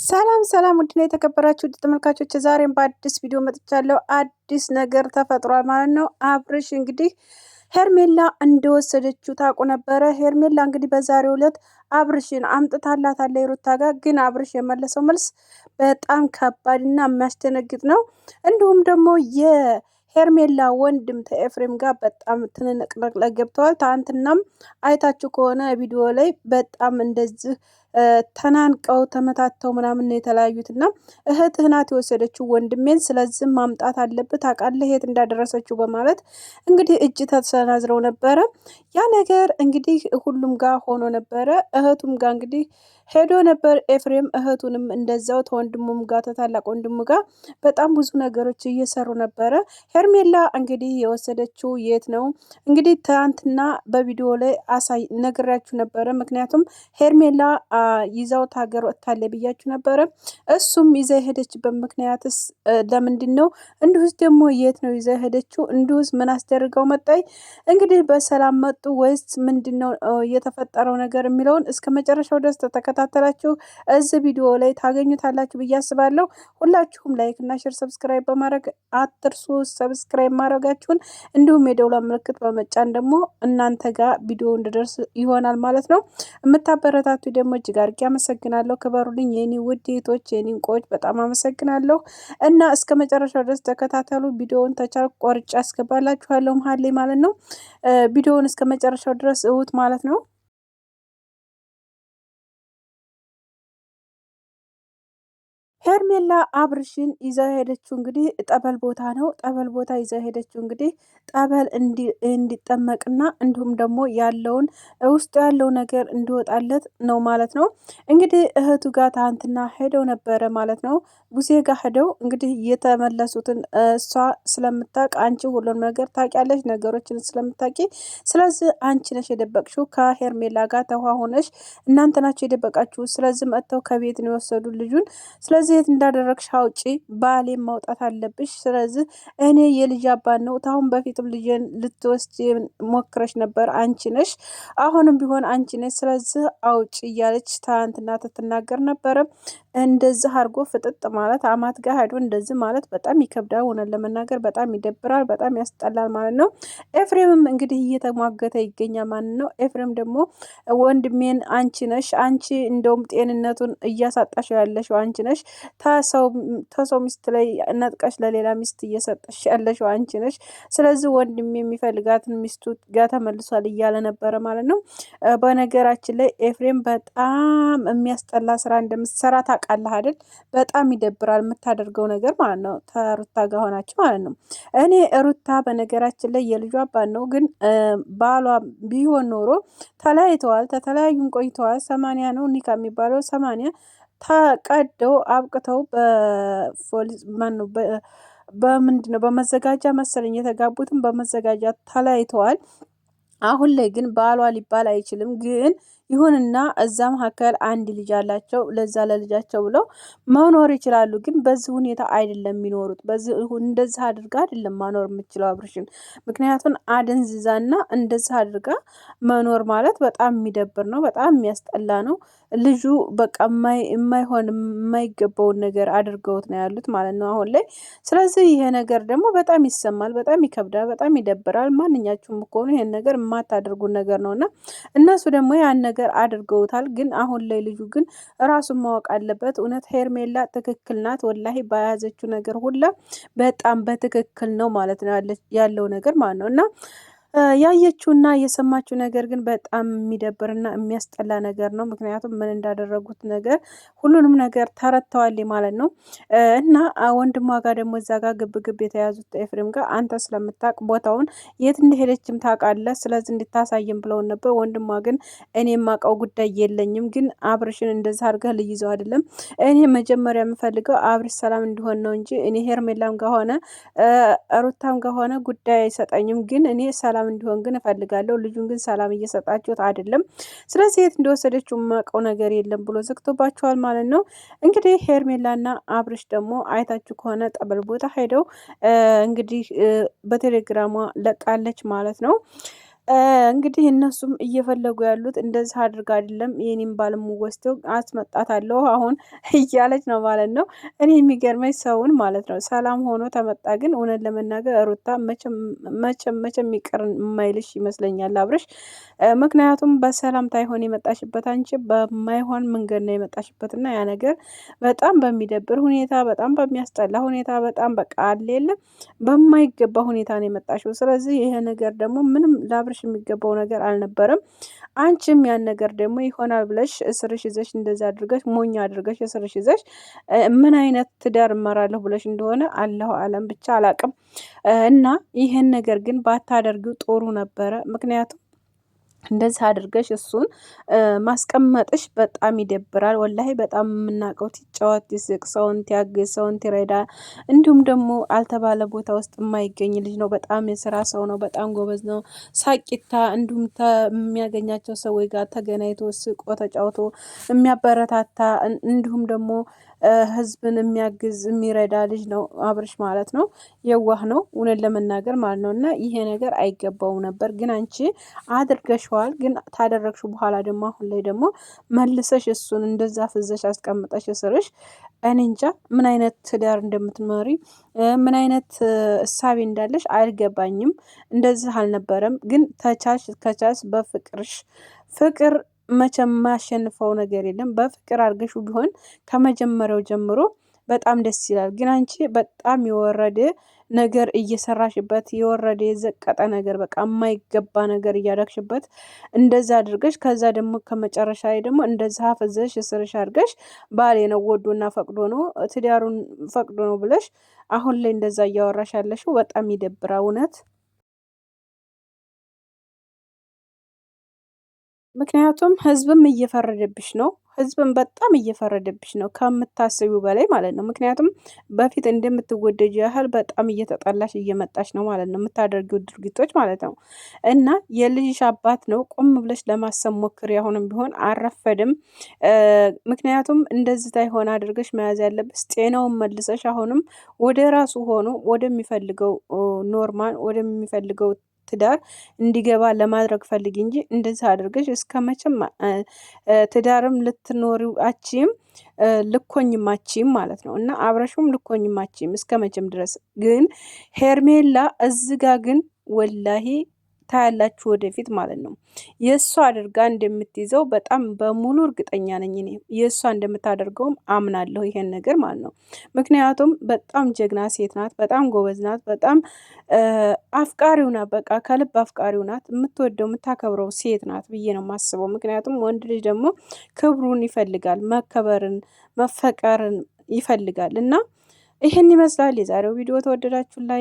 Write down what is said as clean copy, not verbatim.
ሰላም ሰላም ውድና የተከበራችሁ ውድ ተመልካቾች ዛሬም በአዲስ ቪዲዮ መጥቻለሁ። አዲስ ነገር ተፈጥሯል ማለት ነው። አብርሽ እንግዲህ ሄርሜላ እንደወሰደችው ታውቁ ነበረ። ሄርሜላ እንግዲህ በዛሬው ዕለት አብርሽን አምጥታላታለች ሩታ ጋር። ግን አብርሽ የመለሰው መልስ በጣም ከባድና የሚያስደነግጥ ነው። እንዲሁም ደግሞ የሄርሜላ ወንድም ከኤፍሬም ጋር በጣም ትንንቅንቅ ላይ ገብተዋል። ትናንትናም አይታችሁ ከሆነ ቪዲዮ ላይ በጣም እንደዚህ ተናንቀው ተመታተው ምናምን የተለያዩት እና እህትህ ናት የወሰደችው ወንድሜን፣ ስለዚህ ማምጣት አለብህ ታውቃለህ የት እንዳደረሰችው በማለት እንግዲህ እጅ ተሰናዝረው ነበረ። ያ ነገር እንግዲህ ሁሉም ጋር ሆኖ ነበረ። እህቱም ጋር እንግዲህ ሄዶ ነበር ኤፍሬም። እህቱንም እንደዛው ተወንድሙም ጋር ተታላቅ ወንድሙ ጋር በጣም ብዙ ነገሮች እየሰሩ ነበረ። ሄርሜላ እንግዲህ የወሰደችው የት ነው እንግዲህ ትናንትና በቪዲዮ ላይ ነግራችሁ ነበረ። ምክንያቱም ሄርሜላ ይዛውት ሀገር ወጥታለች ብያችሁ ነበረ። እሱም ይዛ የሄደችበት ምክንያትስ ለምንድን ነው? እንዲሁስ ደግሞ የት ነው ይዛ የሄደችው? እንዲሁስ ምን አስደርገው መጣይ? እንግዲህ በሰላም መጡ ወይስ ምንድን ነው የተፈጠረው ነገር የሚለውን እስከ መጨረሻው ድረስ ተከታተላችሁ እዚህ ቪዲዮ ላይ ታገኙታላችሁ ብዬ አስባለሁ። ሁላችሁም ላይክ እና ሼር ሰብስክራይብ በማድረግ አትርሱ። ሰብስክራይብ ማድረጋችሁን እንዲሁም የደውላ ምልክት በመጫን ደግሞ እናንተ ጋር ቪዲዮ እንድደርስ ይሆናል ማለት ነው። የምታበረታቱ ደግሞ እጅግ አድርጌ አመሰግናለሁ። ክበሩልኝ የኔ ውድ እህቶች፣ የኔ እንቁዎች፣ በጣም አመሰግናለሁ እና እስከ መጨረሻው ድረስ ተከታተሉ። ቪዲዮውን ተቻልኩ ቆርጬ አስገባላችኋለሁ መሀል ላይ ማለት ነው። ቪዲዮውን እስከ መጨረሻው ድረስ እዩት ማለት ነው። ሄርሜላ አብርሽን ይዘው ሄደችው እንግዲህ ጠበል ቦታ ነው። ጠበል ቦታ ይዘው ሄደችው እንግዲህ ጠበል እንዲጠመቅና እንዲሁም ደግሞ ያለውን ውስጡ ያለው ነገር እንዲወጣለት ነው ማለት ነው። እንግዲህ እህቱ ጋር ትናንትና ሄደው ነበረ ማለት ነው። ቡሴ ጋር ሄደው እንግዲህ የተመለሱትን እሷ ስለምታውቅ አንቺ ሁሉን ነገር ታውቂያለሽ፣ ነገሮችን ስለምታውቂ ስለዚህ አንቺ ነሽ የደበቅሽው ከሄርሜላ ጋር ተኋሆነሽ እናንተ ናቸው የደበቃችሁ። ስለዚህ መጥተው ከቤት ነው የወሰዱ ልጁን። ስለዚህ የት እንዳደረግሽ አውጪ፣ ባሌን ማውጣት አለብሽ። ስለዚህ እኔ የልጅ አባት ነው። ታሁን በፊትም ልጅን ልትወስድ ሞክረሽ ነበር፣ አንቺ ነሽ፣ አሁንም ቢሆን አንቺ ነሽ። ስለዚህ አውጪ እያለች ትናንትና ትናገር ነበረ። እንደዚህ አድርጎ ፍጥጥ ማለት አማት ጋር ሄዶ እንደዚህ ማለት በጣም ይከብዳል። ሆነን ለመናገር በጣም ይደብራል፣ በጣም ያስጠላል ማለት ነው። ኤፍሬምም እንግዲህ እየተሟገተ ይገኛል ማለት ነው። ኤፍሬም ደግሞ ወንድሜን አንቺ ነሽ፣ አንቺ እንደውም ጤንነቱን እያሳጣሽ ያለሽው አንቺ ነሽ፣ ተሰው ሚስት ላይ ነጥቀሽ ለሌላ ሚስት እየሰጠሽ ያለሽው አንቺ ነሽ። ስለዚህ ወንድሜ የሚፈልጋትን ሚስቱ ጋር ተመልሷል እያለ ነበረ ማለት ነው። በነገራችን ላይ ኤፍሬም በጣም የሚያስጠላ ስራ እንደምትሰራ ታውቃለህ አይደል? በጣም ይደብራል የምታደርገው ነገር ማለት ነው። ከሩታ ጋር ሆናችሁ ማለት ነው። እኔ ሩታ በነገራችን ላይ የልጇ አባት ነው፣ ግን ባሏ ቢሆን ኖሮ ተለያይተዋል። ተተለያዩን ቆይተዋል። 80 ነው ኒካ የሚባለው 80 ተቀደው አብቅተው በፖሊስ ማነው በምንድን ነው በመዘጋጃ መሰለኝ የተጋቡትም በመዘጋጃ ተለያይተዋል። አሁን ላይ ግን ባሏ ሊባል አይችልም። ግን ይሁንና እዛ መካከል አንድ ልጅ አላቸው። ለዛ ለልጃቸው ብለው መኖር ይችላሉ። ግን በዚህ ሁኔታ አይደለም የሚኖሩት። በዚህ እንደዚህ አድርጋ አይደለም ማኖር የምችለው አብርሽን። ምክንያቱም አደንዝዛና እንደዚህ አድርጋ መኖር ማለት በጣም የሚደብር ነው፣ በጣም የሚያስጠላ ነው። ልጁ በቃ የማይሆን የማይገባውን ነገር አድርገውት ነው ያሉት ማለት ነው አሁን ላይ። ስለዚህ ይሄ ነገር ደግሞ በጣም ይሰማል፣ በጣም ይከብዳል፣ በጣም ይደብራል። ማንኛችሁም እኮ ነው ይሄን ነገር የማታደርጉን ነገር ነው እና እነሱ ደግሞ ያን ነገር አድርገውታል። ግን አሁን ላይ ልጁ ግን ራሱን ማወቅ አለበት። እውነት ሄርሜላ ትክክል ናት። ወላሂ በያዘችው ነገር ሁላ በጣም በትክክል ነው ማለት ነው ያለው ነገር ማለት ነው እና ያየችውና የሰማችው ነገር ግን በጣም የሚደብርና የሚያስጠላ ነገር ነው። ምክንያቱም ምን እንዳደረጉት ነገር ሁሉንም ነገር ተረድተዋል ማለት ነው እና ወንድሟ ጋር ደግሞ እዛ ጋር ግብ ግብ የተያዙት ኤፍሬም ጋር አንተ ስለምታውቅ ቦታውን የት እንደሄደችም ታውቃለህ፣ ስለዚህ እንድታሳይም ብለውን ነበር። ወንድሟ ግን እኔ የማውቀው ጉዳይ የለኝም፣ ግን አብርሽን እንደዛ አድርገህ ልይዘው አይደለም። እኔ መጀመሪያ የምፈልገው አብርሽ ሰላም እንዲሆን ነው እንጂ እኔ ሄርሜላም ጋር ሆነ ሩታም ጋር ሆነ ጉዳይ አይሰጠኝም። ግን እኔ ሰላም እንዲሆን ግን እፈልጋለሁ። ልጁን ግን ሰላም እየሰጣችሁት አይደለም። ስለዚህ የት እንደወሰደችው የማውቀው ነገር የለም ብሎ ዘግቶባቸዋል ማለት ነው። እንግዲህ ሄርሜላና አብርሽ ደግሞ አይታችሁ ከሆነ ጠበል ቦታ ሄደው እንግዲህ በቴሌግራሟ ለቃለች ማለት ነው። እንግዲህ እነሱም እየፈለጉ ያሉት እንደዚህ አድርጋ አይደለም የኔም ባልም ወስደው አስመጣታለሁ አሁን እያለች ነው ማለት ነው። እኔ የሚገርመኝ ሰውን ማለት ነው ሰላም ሆኖ ተመጣ ግን እውነት ለመናገር ሩታ መቼም ይቅር የማይልሽ ይመስለኛል አብርሽ። ምክንያቱም በሰላምታ ይሆን የመጣሽበት አንቺ በማይሆን መንገድ ነው የመጣሽበት እና ያ ነገር በጣም በሚደብር ሁኔታ፣ በጣም በሚያስጠላ ሁኔታ፣ በጣም በቃ አለ የለም በማይገባ ሁኔታ ነው የመጣሽው። ስለዚህ ይሄ ነገር ደግሞ ምንም ለአብርሽ የሚገባው ነገር አልነበረም። አንቺም ያን ነገር ደግሞ ይሆናል ብለሽ እስርሽ ይዘሽ እንደዛ አድርገሽ ሞኛ አድርገሽ እስርሽ ይዘሽ ምን አይነት ትዳር እመራለሁ ብለሽ እንደሆነ አላሁ አለም ብቻ አላቅም። እና ይህን ነገር ግን ባታደርጊው ጥሩ ነበረ። ምክንያቱም እንደዚህ አድርገሽ እሱን ማስቀመጥሽ በጣም ይደብራል። ወላሂ በጣም የምናውቀው ሲጫወት ሲስቅ፣ ሰውን ሲያግዝ፣ ሰውን ሲረዳ እንዲሁም ደግሞ አልተባለ ቦታ ውስጥ የማይገኝ ልጅ ነው። በጣም የስራ ሰው ነው። በጣም ጎበዝ ነው። ሳቂታ እንዲሁም የሚያገኛቸው ሰዎች ጋር ተገናኝቶ ስቆ ተጫውቶ የሚያበረታታ እንዲሁም ደግሞ ህዝብን የሚያግዝ የሚረዳ ልጅ ነው አብርሽ ማለት ነው። የዋህ ነው እውነት ለመናገር ማለት ነው። እና ይሄ ነገር አይገባውም ነበር፣ ግን አንቺ አድርገሽዋል። ግን ታደረግሽ በኋላ ደግሞ አሁን ላይ ደግሞ መልሰሽ እሱን እንደዛ ፍዘሽ አስቀምጠሽ ስርሽ እኔ እንጃ ምን አይነት ትዳር እንደምትመሪ ምን አይነት እሳቤ እንዳለሽ አይገባኝም። እንደዚህ አልነበረም። ግን ተቻልሽ ከቻልሽ በፍቅርሽ ፍቅር መቼም የማያሸንፈው ነገር የለም። በፍቅር አድርገሹ ቢሆን ከመጀመሪያው ጀምሮ በጣም ደስ ይላል። ግን አንቺ በጣም የወረደ ነገር እየሰራሽበት የወረደ የዘቀጠ ነገር በቃ የማይገባ ነገር እያደረግሽበት እንደዛ አድርገሽ ከዛ ደግሞ ከመጨረሻ ላይ ደግሞ እንደዛ አፈዘሽ እስርሽ አድርገሽ ባሌ ነው ወዶና ፈቅዶ ነው ትዳሩን ፈቅዶ ነው ብለሽ አሁን ላይ እንደዛ እያወራሽ ያለሽው በጣም ይደብራ እውነት። ምክንያቱም ህዝብም እየፈረደብሽ ነው። ህዝብም በጣም እየፈረደብሽ ነው ከምታስቢው በላይ ማለት ነው። ምክንያቱም በፊት እንደምትወደጅ ያህል በጣም እየተጠላሽ እየመጣች ነው ማለት ነው፣ የምታደርጊው ድርጊቶች ማለት ነው። እና የልጅሽ አባት ነው። ቆም ብለሽ ለማሰብ ሞክሪ። አሁንም ቢሆን አረፈድም። ምክንያቱም እንደዚህ ታይሆን አድርገሽ መያዝ ያለብሽ ጤናውን መልሰሽ አሁንም ወደ ራሱ ሆኖ ወደሚፈልገው ኖርማል ወደሚፈልገው ትዳር እንዲገባ ለማድረግ ፈልጊ እንጂ እንደዚህ አድርገሽ እስከ መቼም ትዳርም ልትኖሪው አቺም ልኮኝም አቺም ማለት ነው። እና አብረሽም ልኮኝም አቺም እስከ መቼም ድረስ ግን ሄርሜላ እዝጋ ግን ወላሂ ታያላችሁ ወደፊት ማለት ነው። የእሷ አድርጋ እንደምትይዘው በጣም በሙሉ እርግጠኛ ነኝ። እኔ የእሷ እንደምታደርገውም አምናለሁ ይሄን ነገር ማለት ነው። ምክንያቱም በጣም ጀግና ሴት ናት፣ በጣም ጎበዝ ናት፣ በጣም አፍቃሪው ናት። በቃ ከልብ አፍቃሪው ናት። የምትወደው የምታከብረው ሴት ናት ብዬ ነው የማስበው። ምክንያቱም ወንድ ልጅ ደግሞ ክብሩን ይፈልጋል፣ መከበርን፣ መፈቀርን ይፈልጋል። እና ይህን ይመስላል የዛሬው ቪዲዮ። ተወደዳችሁ ላይ